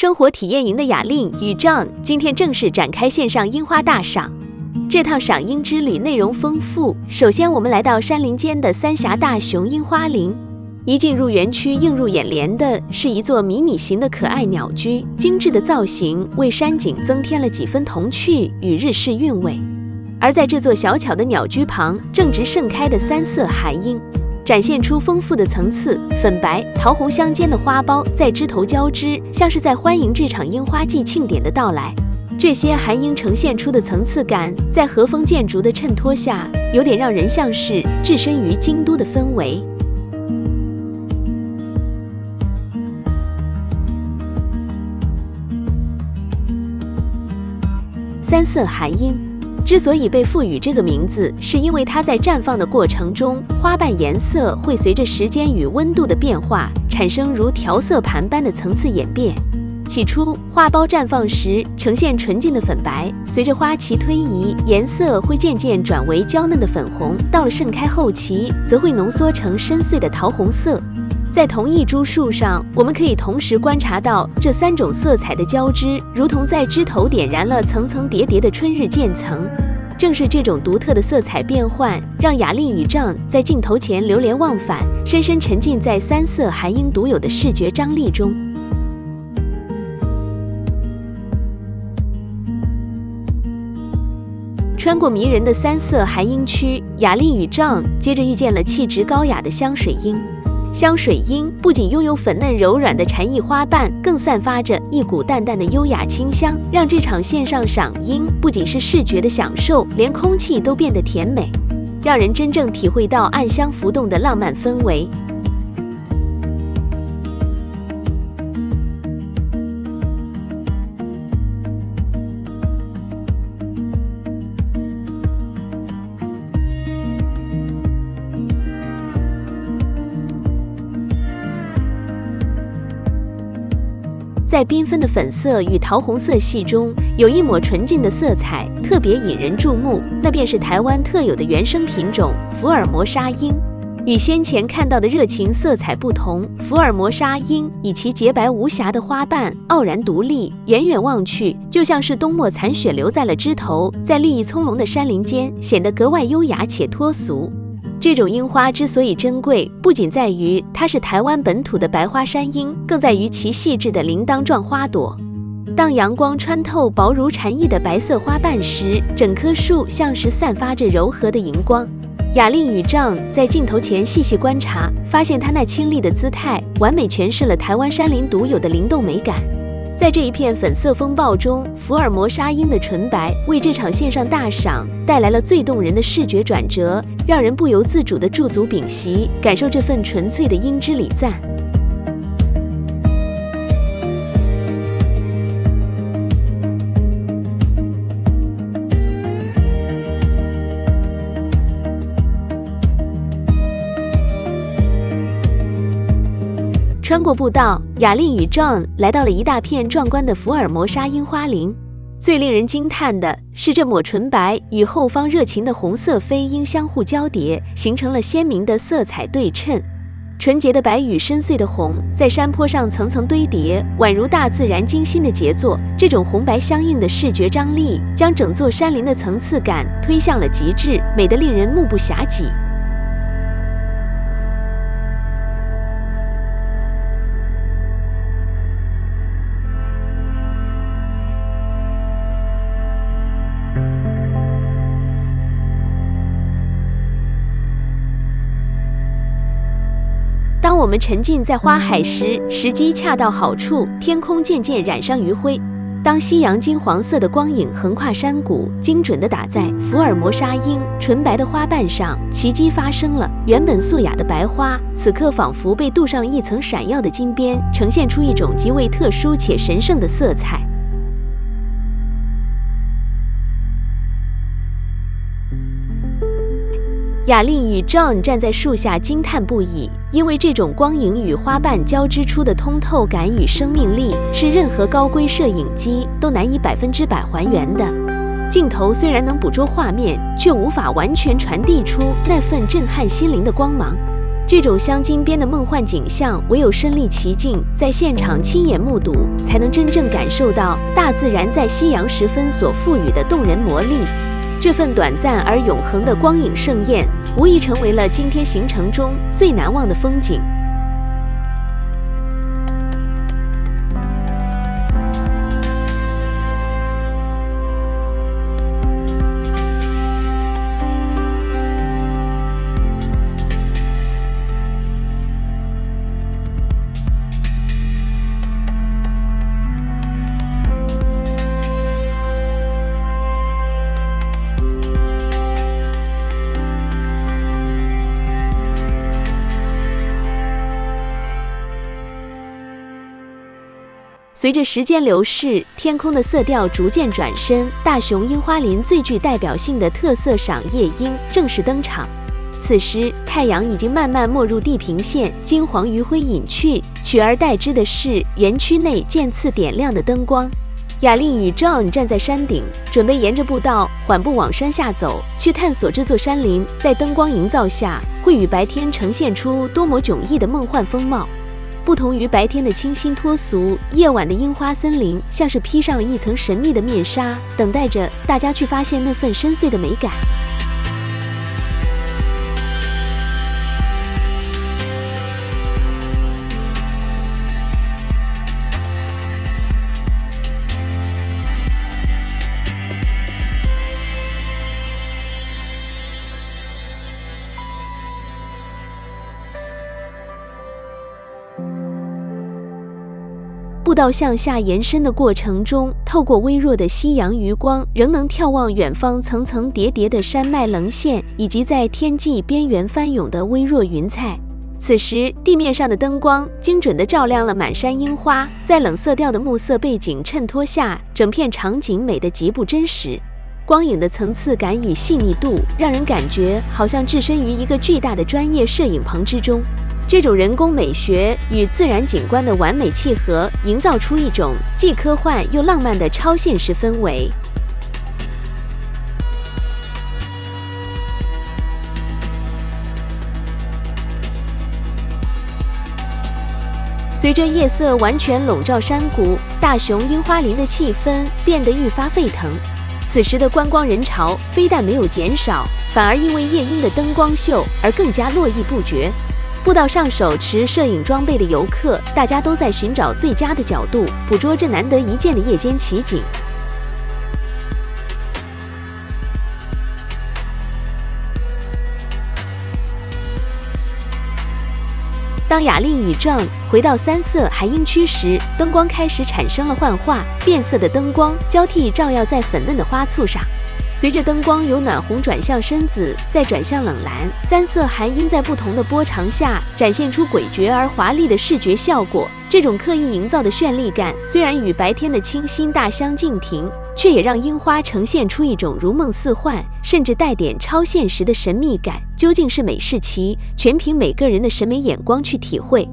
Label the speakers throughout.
Speaker 1: 生活体验营的雅令与 John 今天正式展开线上樱花大赏。这趟赏樱之旅内容丰富，首先我们来到山林间的三峡大熊樱花林。一进入园区，映入眼帘的是一座迷你型的可爱鸟居，精致的造型为山景增添了几分童趣与日式韵味。而在这座小巧的鸟居旁，正值盛开的三色寒樱，展现出丰富的层次，粉白、桃红相间的花苞在枝头交织，像是在欢迎这场樱花季庆典的到来。这些寒樱呈现出的层次感，在和风建筑的衬托下，有点让人像是置身于京都的氛围。三色寒樱之所以被赋予这个名字，是因为它在绽放的过程中，花瓣颜色会随着时间与温度的变化，产生如调色盘般的层次演变。起初，花苞绽放时呈现纯净的粉白，随着花期推移，颜色会渐渐转为娇嫩的粉红，到了盛开后期，则会浓缩成深邃的桃红色。在同一株树上，我们可以同时观察到这三种色彩的交织，如同在枝头点燃了层层叠叠的春日渐层。正是这种独特的色彩变换，让雅令与John在镜头前流连忘返，深深沉浸在三色寒樱独有的视觉张力中。穿过迷人的三色寒樱区，雅令与John接着遇见了气质高雅的香水樱。香水樱不仅拥有粉嫩柔软的蝉翼花瓣，更散发着一股淡淡的优雅清香，让这场线上赏樱不仅是视觉的享受，连空气都变得甜美，让人真正体会到暗香浮动的浪漫氛围。在缤纷的粉色与桃红色系中，有一抹纯净的色彩，特别引人注目，那便是台湾特有的原生品种福尔摩沙樱。与先前看到的热情色彩不同，福尔摩沙樱以其洁白无瑕的花瓣傲然独立，远远望去，就像是冬末残雪留在了枝头，在绿意葱茏的山林间显得格外优雅且脱俗。这种樱花之所以珍贵，不仅在于它是台湾本土的白花山樱，更在于其细致的铃铛状花朵。当阳光穿透薄如蝉翼的白色花瓣时，整棵树像是散发着柔和的荧光。雅令与John在镜头前细细观察，发现它那清丽的姿态，完美诠释了台湾山林独有的灵动美感。在这一片粉色风暴中，福尔摩沙樱的纯白为这场线上大赏带来了最动人的视觉转折，让人不由自主地驻足屏息，感受这份纯粹的樱之礼赞。穿过步道，雅令与John来到了一大片壮观的福尔摩沙樱花林。最令人惊叹的是，这抹纯白与后方热情的红色飞樱相互交叠，形成了鲜明的色彩对称。纯洁的白与深邃的红在山坡上层层堆叠，宛如大自然精心的杰作。这种红白相映的视觉张力，将整座山林的层次感推向了极致，美得令人目不暇接。当我们沉浸在花海时，时机恰到好处，天空渐渐染上余晖。当夕阳金黄色的光影横跨山谷，精准地打在福尔摩沙樱纯白的花瓣上，奇迹发生了。原本素雅的白花，此刻仿佛被镀上了一层闪耀的金边，呈现出一种极为特殊且神圣的色彩。雅令与John站在树下惊叹不已，因为这种光影与花瓣交织出的通透感与生命力，是任何高规摄影机都难以100%还原的。镜头虽然能捕捉画面，却无法完全传递出那份震撼心灵的光芒。这种镶金边的梦幻景象，唯有身临其境，在现场亲眼目睹，才能真正感受到大自然在夕阳时分所赋予的动人魔力。这份短暂而永恒的光影盛宴，无疑成为了今天行程中最难忘的风景。随着时间流逝，天空的色调逐渐转深，大熊樱花林最具代表性的特色赏夜樱正式登场。此时，太阳已经慢慢没入地平线，金黄余晖隐去，取而代之的是园区内渐次点亮的灯光。雅令与 John 站在山顶，准备沿着步道缓步往山下走，去探索这座山林在灯光营造下会与白天呈现出多么迥异的梦幻风貌。不同于白天的清新脱俗，夜晚的樱花森林像是披上了一层神秘的面纱，等待着大家去发现那份深邃的美感。步道向下延伸的过程中，透过微弱的夕阳余光，仍能眺望远方层层叠叠的山脉棱线，以及在天际边缘翻涌的微弱云彩。此时，地面上的灯光精准地照亮了满山樱花，在冷色调的暮色背景衬托下，整片场景美得极不真实。光影的层次感与细腻度，让人感觉好像置身于一个巨大的专业摄影棚之中。这种人工美学与自然景观的完美契合，营造出一种既科幻又浪漫的超现实氛围。随着夜色完全笼罩山谷，大熊樱花林的气氛变得愈发沸腾。此时的观光人潮非但没有减少，反而因为夜莺的灯光秀而更加络绎不绝。步道上手持摄影装备的游客，大家都在寻找最佳的角度，捕捉这难得一见的夜间奇景。当雅丽与 John 回到三色海樱区时，灯光开始产生了幻化，变色的灯光交替照耀在粉嫩的花簇上。随着灯光由暖红转向深紫，再转向冷蓝，三色含樱在不同的波长下展现出诡谲而华丽的视觉效果。这种刻意营造的绚丽感，虽然与白天的清新大相径庭，却也让樱花呈现出一种如梦似幻，甚至带点超现实的神秘感。究竟是美是奇，全凭每个人的审美眼光去体会。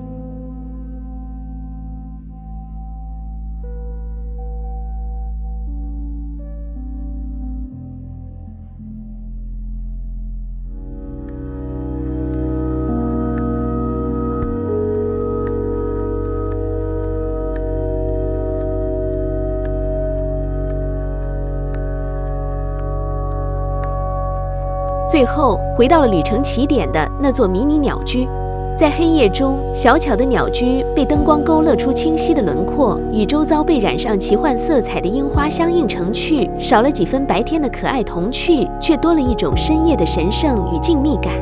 Speaker 1: 最后回到了旅程起点的那座迷你鸟居，在黑夜中，小巧的鸟居被灯光勾勒出清晰的轮廓，与周遭被染上奇幻色彩的樱花相映成趣，少了几分白天的可爱童趣，却多了一种深夜的神圣与静谧感。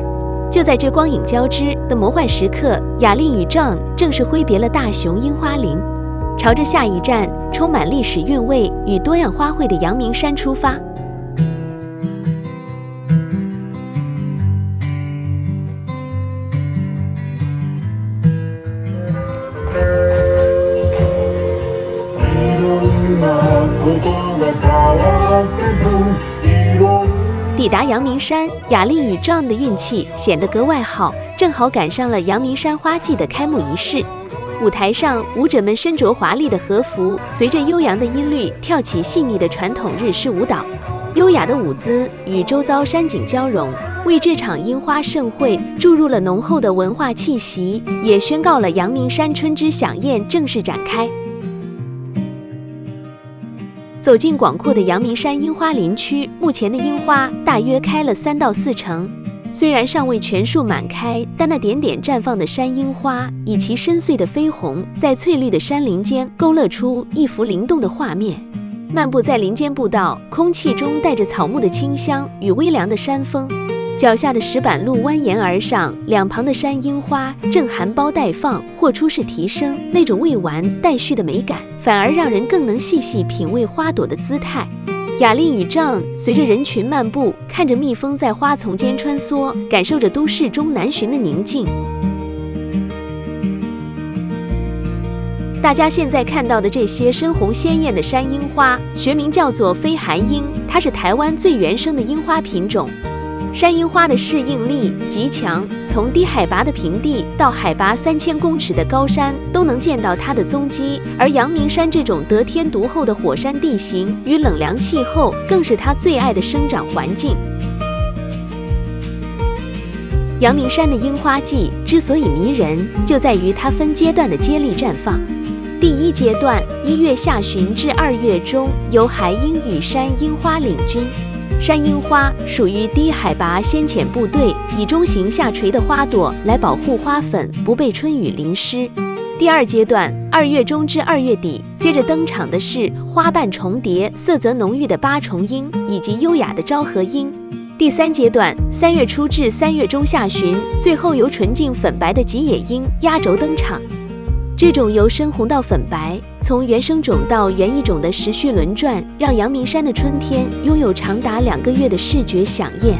Speaker 1: 就在这光影交织的魔幻时刻，雅丽与 John 正式挥别了大熊樱花林，朝着下一站充满历史韵味与多样花卉的阳明山出发。抵达阳明山，雅丽与 John 的运气显得格外好，正好赶上了阳明山花季的开幕仪式。舞台上，舞者们身着华丽的和服，随着悠扬的音律跳起细腻的传统日式舞蹈。优雅的舞姿与周遭山景交融，为这场樱花盛会注入了浓厚的文化气息，也宣告了阳明山春之飨宴正式展开。走进广阔的阳明山樱花林区，目前的樱花大约开了3到4成。虽然尚未全数满开，但那点点绽放的山樱花以其深邃的绯红，在翠绿的山林间勾勒出一幅灵动的画面。漫步在林间步道，空气中带着草木的清香与微凉的山风。脚下的石板路蜿蜒而上，两旁的山樱花正含苞待放，或出世啼声，那种未完待续的美感，反而让人更能细细品味花朵的姿态。雅丽与丈随着人群漫步，看着蜜蜂在花丛间穿梭，感受着都市中难寻的宁静。大家现在看到的这些深红鲜艳的山樱花，学名叫做飞寒樱，它是台湾最原生的樱花品种。山樱花的适应力极强，从低海拔的平地到海拔3000公尺的高山都能见到它的踪迹，而阳明山这种得天独厚的火山地形与冷凉气候，更是它最爱的生长环境。阳明山的樱花季之所以迷人，就在于它分阶段的接力绽放。第一阶段1月下旬至2月中，由海樱与山樱花领军。山樱花属于低海拔先遣部队，以中型下垂的花朵来保护花粉不被春雨淋湿。第二阶段2月中至2月底，接着登场的是花瓣重叠、色泽浓郁的八重樱以及优雅的昭和樱。第三阶段3月初至3月中下旬，最后由纯净粉白的吉野樱压轴登场。这种由深红到粉白，从原生种到原异种的时序轮转，让阳明山的春天拥有长达2个月的视觉飨宴。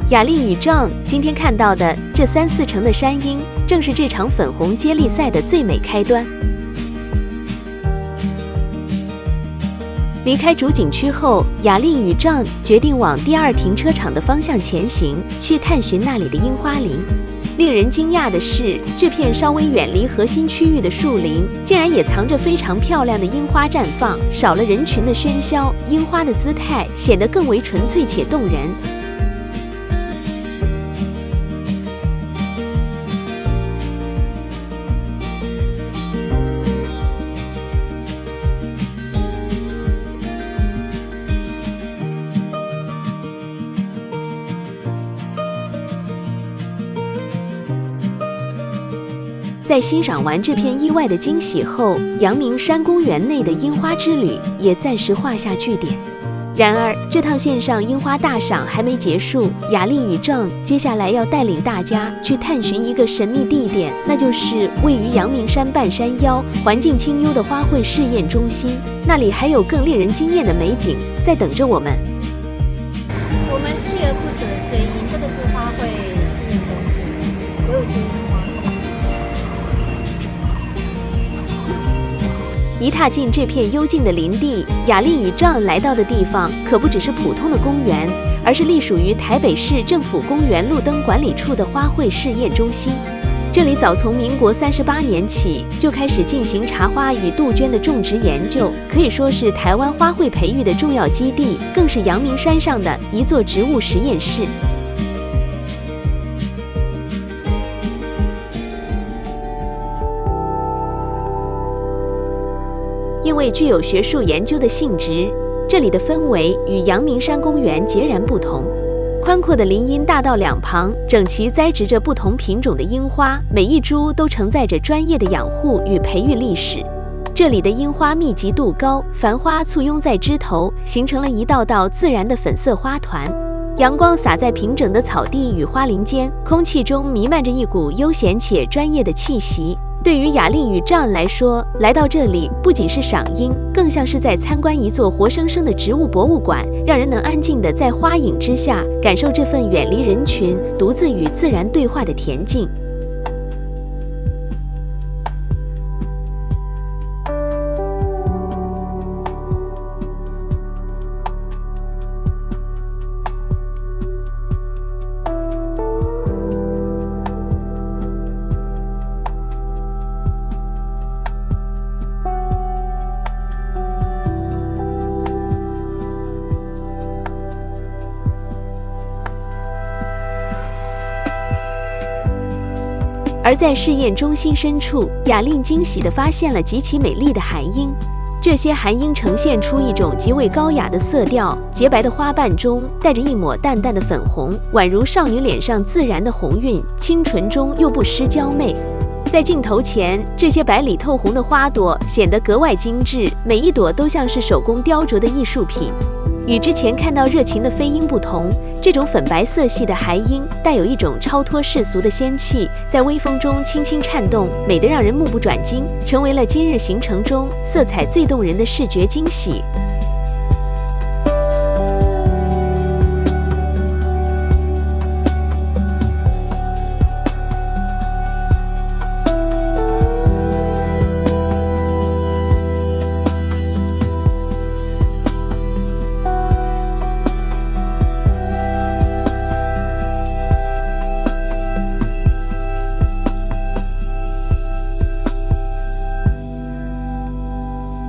Speaker 1: 雅丽与丈今天看到的这3、4成的山樱，正是这场粉红接力赛的最美开端。离开主景区后，雅丽与丈决定往第2停车场的方向前行，去探寻那里的樱花林。令人惊讶的是，这片稍微远离核心区域的树林，竟然也藏着非常漂亮的樱花绽放。少了人群的喧嚣，樱花的姿态显得更为纯粹且动人。在欣赏完这片意外的惊喜后，阳明山公园内的樱花之旅也暂时画下句点。然而，这趟线上樱花大赏还没结束，雅丽与丈接下来要带领大家去探寻一个神秘地点，那就是位于阳明山半山腰、环境清幽的花卉试验中心。那里还有更令人惊艳的美景在等着我们。
Speaker 2: 我们锲而不舍的追樱，这个是花卉试验中心，有一些樱花草。
Speaker 1: 一踏进这片幽静的林地，雅丽与丈来到的地方可不只是普通的公园，而是隶属于台北市政府公园路灯管理处的花卉试验中心。这里早从民国38年起就开始进行茶花与杜鹃的种植研究，可以说是台湾花卉培育的重要基地，更是阳明山上的一座植物实验室。因为具有学术研究的性质，这里的氛围与阳明山公园截然不同。宽阔的林荫大道两旁整齐栽植着不同品种的樱花，每一株都承载着专业的养护与培育历史。这里的樱花密集度高，繁花簇拥在枝头，形成了一道道自然的粉色花团。阳光洒在平整的草地与花林间，空气中弥漫着一股悠闲且专业的气息。对于雅丽与丈来说，来到这里不仅是赏樱，更像是在参观一座活生生的植物博物馆，让人能安静地在花影之下感受这份远离人群、独自与自然对话的恬静。而在试验中心深处，雅令惊喜地发现了极其美丽的韩樱。这些韩樱呈现出一种极为高雅的色调，洁白的花瓣中带着一抹淡淡的粉红，宛如少女脸上自然的红晕，清纯中又不失娇媚。在镜头前，这些白里透红的花朵显得格外精致，每一朵都像是手工雕琢的艺术品。与之前看到热情的飞樱不同，这种粉白色系的韩樱带有一种超脱世俗的仙气，在微风中轻轻颤动，美得让人目不转睛，成为了今日行程中色彩最动人的视觉惊喜。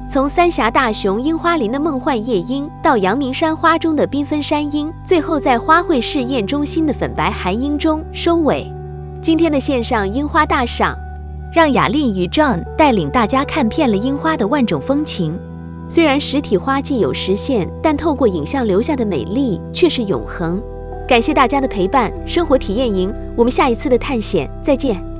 Speaker 1: 从三峡大熊樱花林的梦幻夜樱，到阳明山花中的缤纷山樱，最后在花卉试验中心的粉白韩樱中收尾。今天的线上樱花大赏，让雅令与 John 带领大家看遍了樱花的万种风情。虽然实体花季有时限，但透过影像留下的美丽却是永恒。感谢大家的陪伴，生活体验营，我们下一次的探险再见。